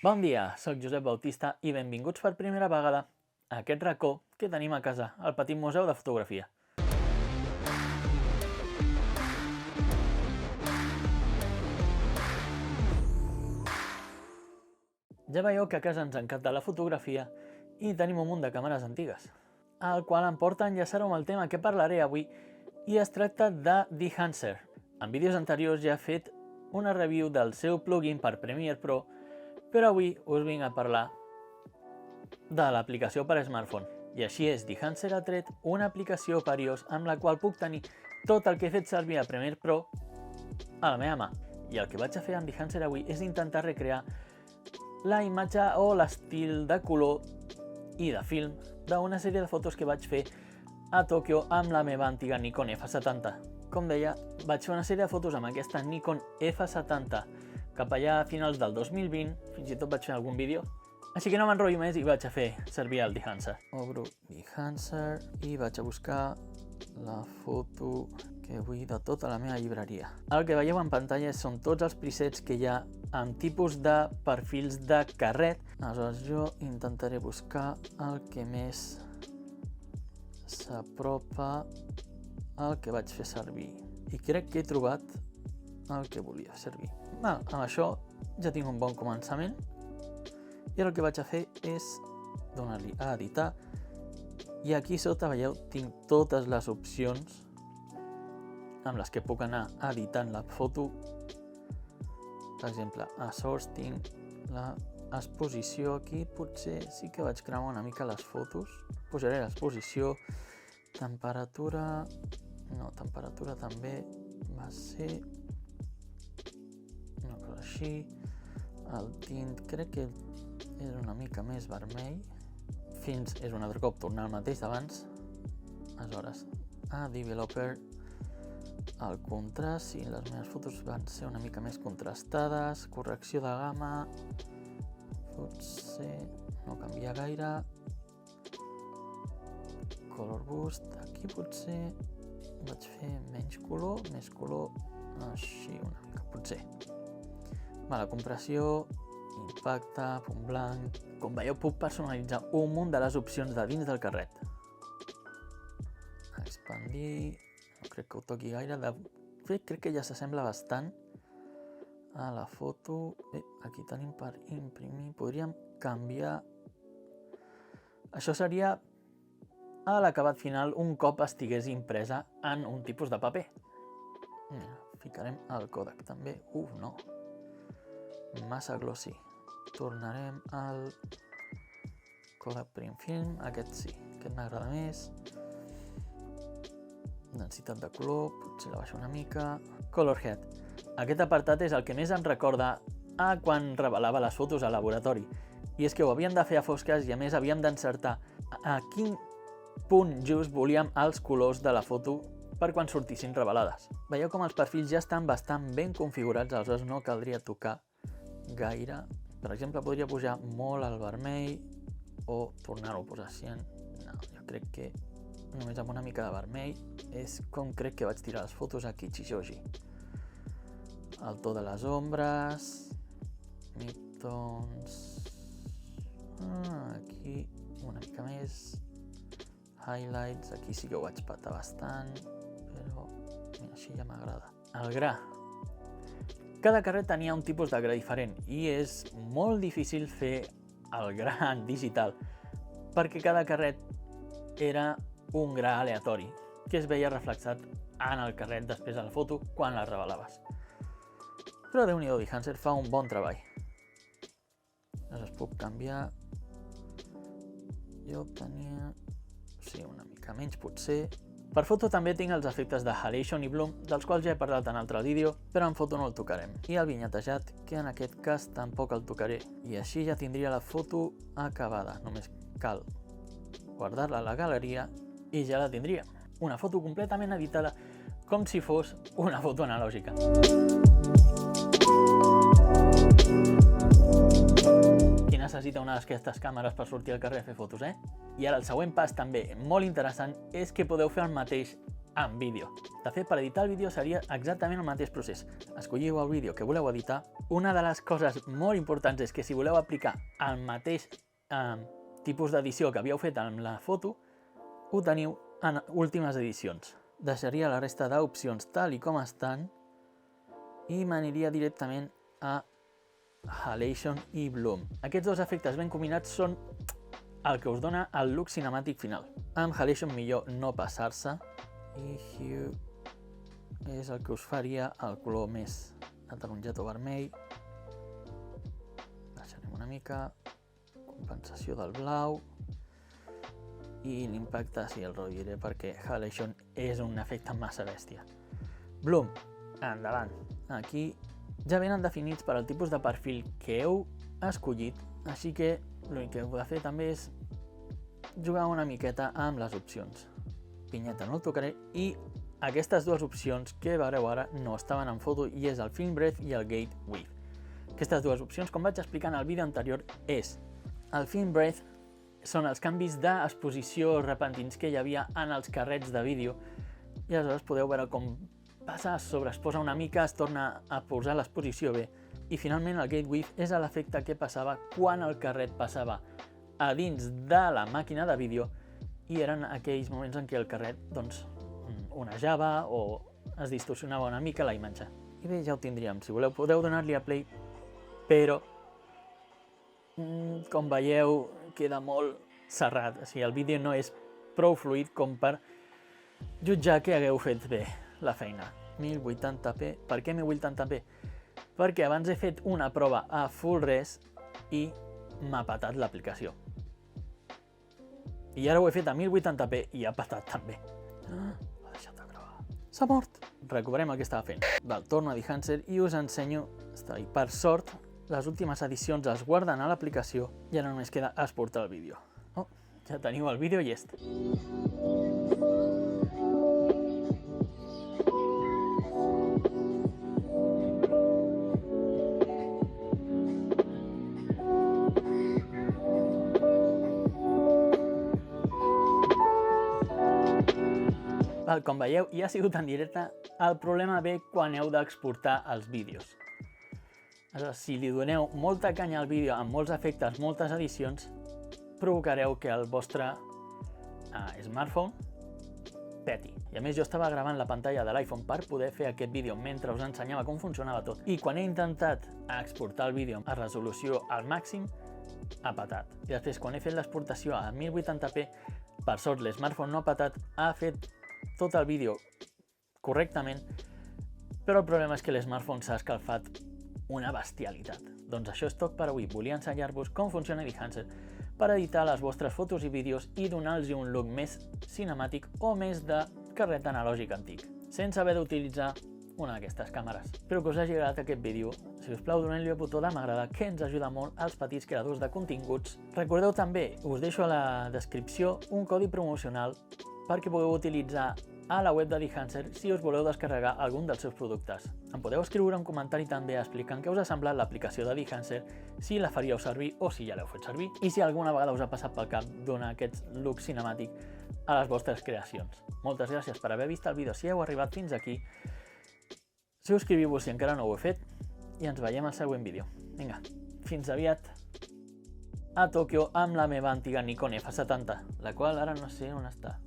Bon dia, sóc Josep Bautista i benvinguts per primera vegada a aquest racó que tenim a casa, al petit museu de fotografia. Ja veieu que a casa ens encanta la fotografia i tenim un munt de càmeres antigues, al qual em porta a enllaçar-ho amb el tema que parlaré avui, i es tracta de Dehancer. En vídeos anteriors ja he fet una review del seu plugin per Premiere Pro, però avui us vinc a parlar de l'aplicació per a smartphone. I així és, Dehancer ha tret una aplicació per iOS amb la qual puc tenir tot el que he fet servir a Premiere Pro a la meva mà. I el que vaig a fer amb Dehancer avui és intentar recrear la imatge o l'estil de color i de film d'una sèrie de fotos que vaig fer a Tòquio amb la meva antiga Nikon F70. Com deia, vaig fer una sèrie de fotos amb aquesta Nikon F70 cap allà a finals del 2020, fins i tot vaig fer algun vídeo. Així que no m'enrotllo més i vaig a fer servir el Dehancer. Obro Dehancer i vaig a buscar la foto que vull de tota la meva llibreria. El que veieu en pantalla són tots els presets que hi ha amb tipus de perfils de carret. Aleshores jo intentaré buscar el que més s'apropa al que vaig fer servir. I crec que he trobat el que volia fer servir. Amb això ja tinc un bon començament. I ara el que vaig a fer és donar-li a editar. I aquí sota, veieu, tinc totes les opcions amb les que puc anar editant la foto. Per exemple, a Source tinc l'exposició. Aquí potser sí que vaig cremar una mica les fotos. Posaré l'exposició, temperatura... No, temperatura també va ser una cosa així. El tint crec que és una mica més vermell. Fins és un altre cop tornar al mateix d'abans. Aleshores, a Developer, el contrast, sí, les meves fotos van ser una mica més contrastades. Correcció de gamma, potser no canvia gaire. Color Boost, aquí potser vaig fer menys color, més color, així una mica, potser. La compressió, impacte, punt blanc... Com veieu, puc personalitzar un munt de les opcions de dins del carret. Expandir... No crec que ho toqui gaire. De fet, crec que ja s'assembla bastant a la foto. Bé, aquí tenim per imprimir. Podríem canviar... Això seria a l'acabat final un cop estigués impresa en un tipus de paper. Ficarem el còdec també. No. Massa glossy. Tornarem al còdec print film. Aquest sí, aquest m'agrada més. Densitat de color, potser la baixo una mica. Color Head. Aquest apartat és el que més em recorda a quan revelava les fotos al laboratori. I és que ho havíem de fer a fosques i a més havíem d'encertar a quin punt just volíem els colors de la foto per quan sortissin revelades. Veieu com els perfils ja estan bastant ben configurats, aleshores no caldria tocar gaire. Per exemple, podria pujar molt al vermell o tornar-ho a posar així. No, jo crec que només amb una mica de vermell és com crec que vaig tirar les fotos a Kichijoji. El to de les ombres, midtones, aquí una mica més, highlights, aquí sí que ho vaig patar bastant, però mira, així ja m'agrada. El gra. Cada carret tenia un tipus de gra diferent i és molt difícil fer el gra en digital perquè cada carret era un gra aleatori que es veia reflexat en el carret després de la foto quan la revelaves. Però Déu-n'hi-do, Dehancer fa un bon treball. Llavors puc canviar. Jo tenia... sí, una mica menys potser. Per foto també tinc els efectes de Halation i Bloom, dels quals ja he parlat en altre vídeo, però en foto no el tocarem. I el vinyetejat, que en aquest cas tampoc el tocaré. I així ja tindria la foto acabada. Només cal guardar-la a la galeria i ja la tindríem. Una foto completament editada, com si fos una foto analògica. Qui necessita una d'aquestes càmeres per sortir al carrer a fer fotos, I ara el següent pas també molt interessant és que podeu fer el mateix en vídeo. De fet, per editar el vídeo seria exactament el mateix procés. Escolliu el vídeo que voleu editar. Una de les coses molt importants és que si voleu aplicar el mateix tipus d'edició que havíeu fet amb la foto, ho teniu en últimes edicions. Deixaria la resta d'opcions tal i com estan i m'aniria directament a Halation i Bloom. Aquests dos efectes ben combinats són el que us dona el look cinemàtic final. Amb Halation millor no passar-se i Hue és el que us faria el color més ataronjat o vermell. Deixarem una mica, compensació del blau i l'impacte sí el reduiré perquè Halation és un efecte massa bèstia. Bloom, endavant. Aquí ja venen definits per al tipus de perfil que heu escollit, així que l'únic que heu de fer també és jugar una miqueta amb les opcions. Pinyeta no el tocaré i aquestes dues opcions que veureu ara no estaven en foto i és el Film Breath i el Gate Weave. Aquestes dues opcions, com vaig explicar en el vídeo anterior, és el Film Breath són els canvis d'exposició repentins que hi havia en els carrets de vídeo i aleshores podeu veure com passa, es sobreexposa una mica, es torna a posar l'exposició bé i finalment el Gate Weave és l'efecte que passava quan el carret passava a dins de la màquina de vídeo i eren aquells moments en què el carret doncs, onejava o es distorsionava una mica la imatge. I bé, ja ho tindríem. Si voleu podeu donar-li a play, però com veieu queda molt serrat. O sigui, el vídeo no és prou fluid com per jutjar que hagueu fet bé la feina. 1080p. Per què 1080p? Perquè abans he fet una prova a full res i m'ha patat l'aplicació. I ara ho he fet a 1080p i ha patat també. L'ha deixat de gravar. S'ha mort! Recuperem el que estava fent. Val, torno a Dehancer i us ensenyo... Per sort, les últimes edicions es guarden a l'aplicació i ara només queda exportar el vídeo. Oh, ja teniu el vídeo llest. Com veieu, ja ha sigut en directe. El problema ve quan heu d'exportar els vídeos. Si li doneu molta canya al vídeo amb molts efectes, moltes edicions, provocareu que el vostre smartphone peti. I a més jo estava gravant la pantalla de l'iPhone per poder fer aquest vídeo mentre us ensenyava com funcionava tot. I quan he intentat exportar el vídeo a resolució al màxim, ha patat. I després quan he fet l'exportació a 1080p, per sort l'smartphone no ha patat, ha fet tot el vídeo correctament, però el problema és que l'smartphone s'ha escalfat una bestialitat. Doncs això és tot per avui. Volia ensenyar-vos com funciona Dehancer per editar les vostres fotos i vídeos i donar-los un look més cinemàtic o més de carret analògic antic, sense haver d'utilitzar una d'aquestes càmeres. Espero que us hagi agradat aquest vídeo. Si us plau, doneu-li el botó de m'agrada, que ens ajuda molt als petits creadors de continguts. Recordeu també, us deixo a la descripció un codi promocional perquè podeu utilitzar a la web de Dehancer si us voleu descarregar algun dels seus productes. Em podeu escriure un comentari també explicant què us ha semblat l'aplicació de Dehancer, si la faríeu servir o si ja l'heu fet servir, i si alguna vegada us ha passat pel cap donar aquest look cinemàtic a les vostres creacions. Moltes gràcies per haver vist el vídeo si heu arribat fins aquí. Subscriviu-vos si encara no ho he fet i ens veiem al següent vídeo. Vinga, fins aviat! A Tòquio amb la meva antiga Nikon F70, la qual ara no sé on està.